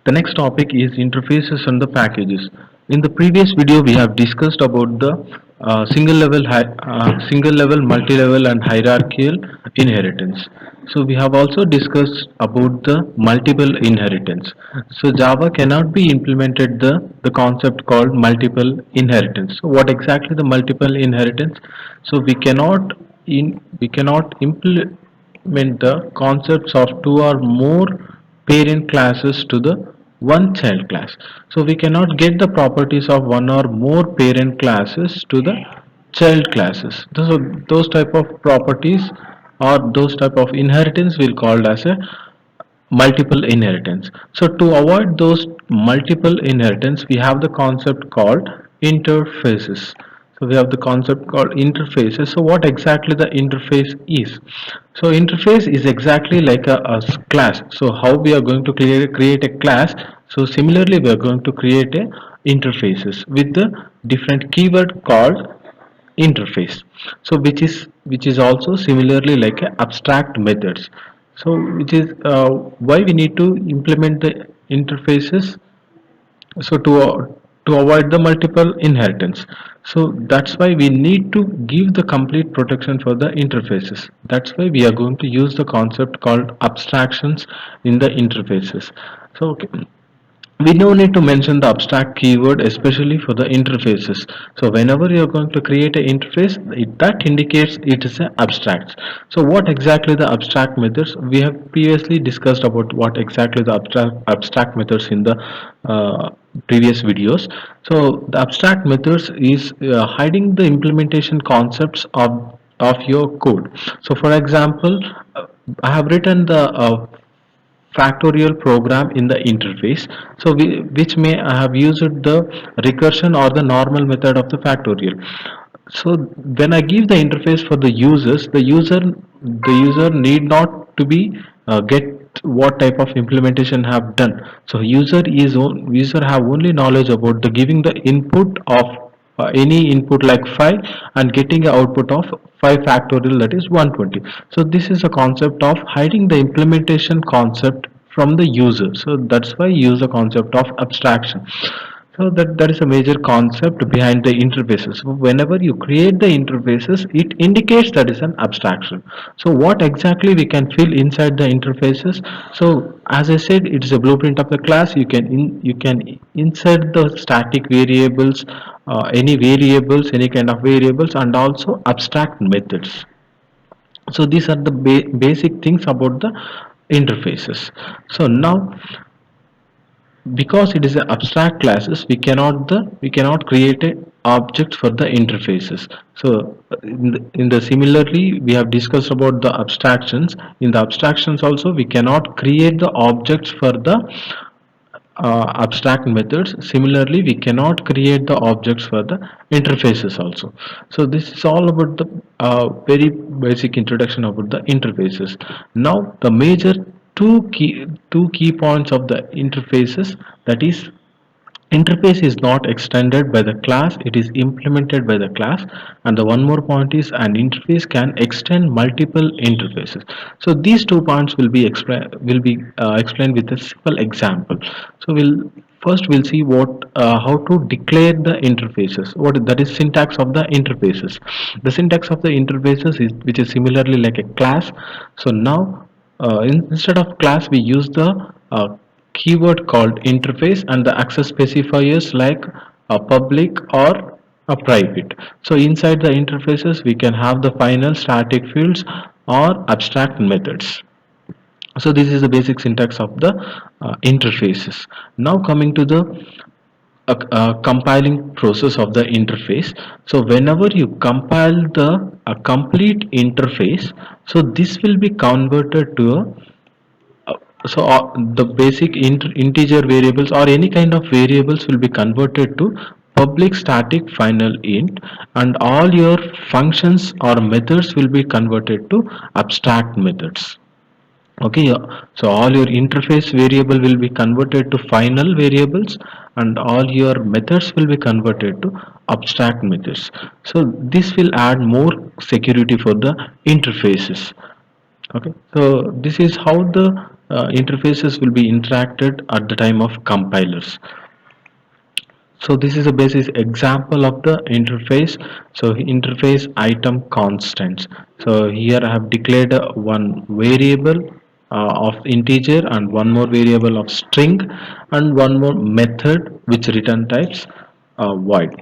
The next topic is interfaces and the packages. In the previous video, we have discussed about the single level, multi-level, and hierarchical inheritance. So we have also discussed about the multiple inheritance. So Java cannot be implemented the concept called multiple inheritance. So what exactly the multiple inheritance? So we cannot implement the concepts of two or more parent classes to the one child class. So we cannot get the properties of one or more parent classes to the child classes. So those type of properties or those type of inheritance will called as a multiple inheritance. So to avoid those multiple inheritance, we have the concept called interfaces. So we have the concept called interfaces. So what exactly the interface is? So interface is exactly like a class. So how we are going to create a class. So similarly, we are going to create a interfaces with the different keyword called interface. So which is also similarly like a abstract methods. So which is why we need to implement the interfaces. So to avoid the multiple inheritance, so that's why we need to give the complete protection for the interfaces. That's why we are going to use the concept called abstractions in the interfaces. So okay, we no need to mention the abstract keyword especially for the interfaces. So whenever you are going to create an interface, that indicates it is an abstract. So what exactly the abstract methods? We have previously discussed about what exactly the abstract methods in the previous videos. So the abstract methods is hiding the implementation concepts of your code. So for example, I have written the factorial program in the interface. So which may have used the recursion or the normal method of the factorial. So when I give the interface for the users, the user need not to be get what type of implementation have done. So user have only knowledge about the giving the input of any input like 5 and getting an output of 5 factorial, that is 120. So this is a concept of hiding the implementation concept from the user. So that's why use the concept of abstraction. So that is a major concept behind the interfaces. So whenever you create the interfaces, it indicates that is an abstraction. So what exactly we can fill inside the interfaces? So as I said, it is a blueprint of the class. You can insert the static variables, any variables, any kind of variables, and also abstract methods. So these are the basic things about the interfaces. So now, because it is an abstract classes, we cannot create a object for the interfaces. So in the similarly, we have discussed about the abstractions. In the abstractions also, we cannot create the objects for the abstract methods. Similarly, we cannot create the objects for the interfaces also. So this is all about the very basic introduction about the interfaces. Now the major two key points of the interfaces, that is, interface is not extended by the class, it is implemented by the class. And the one more point is an interface can extend multiple interfaces. So these 2 points will be explained with a simple example. So we'll see what how to declare the interfaces, what that is syntax of the interfaces. The syntax of the interfaces is which is similarly like a class. So now instead of class, we use the keyword called interface and the access specifiers like a public or a private. So inside the interfaces, we can have the final static fields or abstract methods. So this is the basic syntax of the interfaces. Now coming to the compiling process of the interface. So whenever you compile the complete interface, so this will be converted to a the basic integer variables or any kind of variables will be converted to public static final int, and all your functions or methods will be converted to abstract methods. Okay, so all your interface variable will be converted to final variables, and all your methods will be converted to abstract methods. So this will add more security for the interfaces. Okay, so this is how the interfaces will be interacted at the time of compilers. So this is a basic example of the interface. So interface item constants. So here I have declared one variable of integer and one more variable of string and one more method which return types void.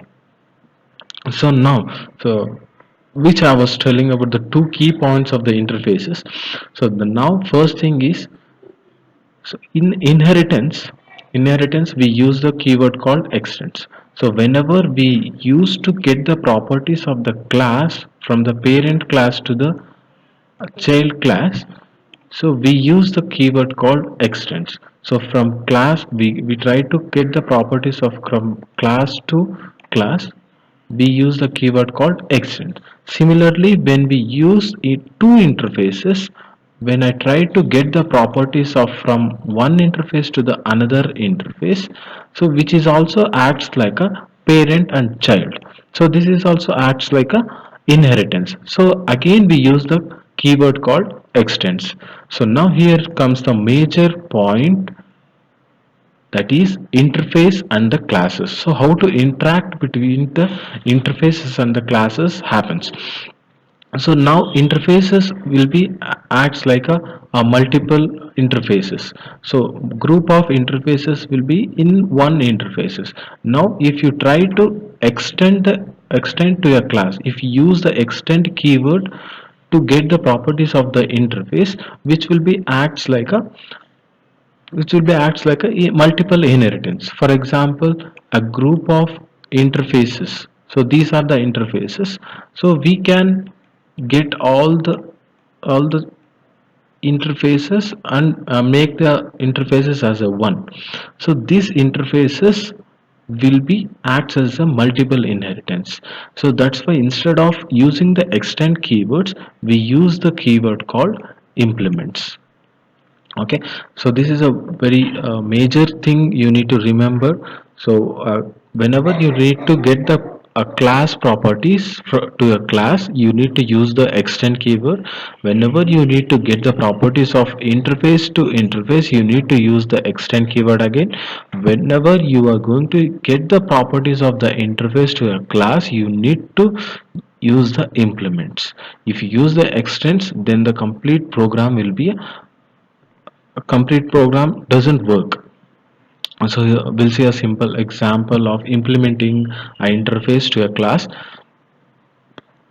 So now, so which I was telling about the two key points of the interfaces. So the now first thing is, so in inheritance we use the keyword called extends. So whenever we use to get the properties of the class from the parent class to the child class, so we use the keyword called extends. So from class we try to get the properties of from class to class, we use the keyword called extend. Similarly, when we use two interfaces, when I try to get the properties of from one interface to the another interface, so which is also acts like a parent and child. So this is also acts like a inheritance. So again we use the keyword called extends. So now here comes the major point, that is interface and the classes. So how to interact between the interfaces and the classes happens. So now interfaces will be acts like a multiple interfaces. So group of interfaces will be in one interfaces. Now if you try to extend to a class, if you use the extend keyword to get the properties of the interface, which will be acts like a multiple inheritance. For example, a group of interfaces. So these are the interfaces. So we can get all the interfaces and make the interfaces as a one. So these interfaces will be acts as a multiple inheritance. So that's why instead of using the extend keywords, we use the keyword called implements. Okay, so this is a very major thing you need to remember. So whenever you need to get the class properties to a class, you need to use the extend keyword. Whenever you need to get the properties of interface to interface, you need to use the extend keyword again. Whenever you are going to get the properties of the interface to a class, you need to use the implements. If you use the extends, then the complete program will be a complete program doesn't work. So we'll see a simple example of implementing an interface to a class.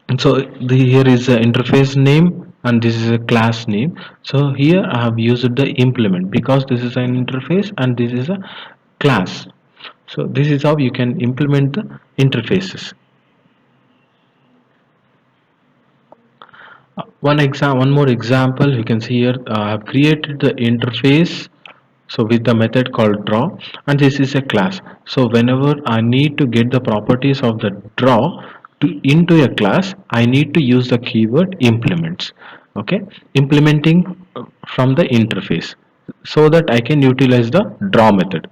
And so here is the interface name and this is a class name. So here I have used the implement because this is an interface and this is a class. So this is how you can implement the interfaces. One more example you can see here. I have created the interface, so with the method called draw, and this is a class. So whenever I need to get the properties of the draw into a class, I need to use the keyword implements. Okay, implementing from the interface so that I can utilize the draw method.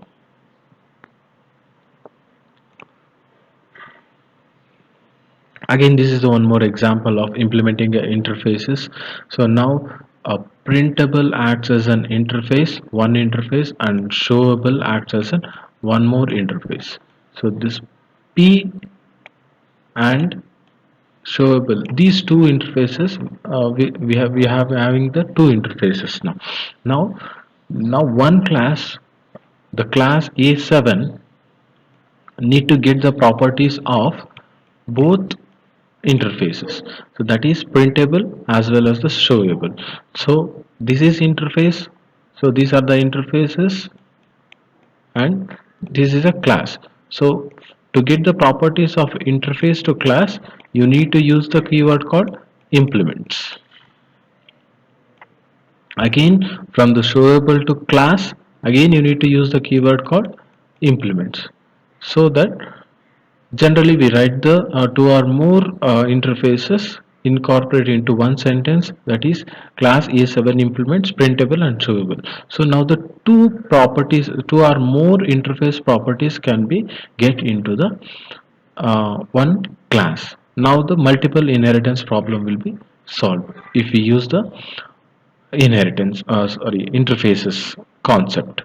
Again, this is one more example of implementing interfaces. So now a printable acts as an interface, one interface, and showable acts as an one more interface. So this p and showable, these two interfaces, we have having the two interfaces now. Now one class, the class a7, need to get the properties of both interfaces. So that is printable as well as the showable. So this is interface, so these are the interfaces, and this is a class. So to get the properties of interface to class, you need to use the keyword called implements. Again, from the showable to class, again you need to use the keyword called implements. So that generally, we write the two or more interfaces incorporate into one sentence, that is class A7 implements printable and showable. So now the two properties, two or more interface properties can be get into the one class. Now the multiple inheritance problem will be solved if we use the inheritance, sorry, interfaces concept.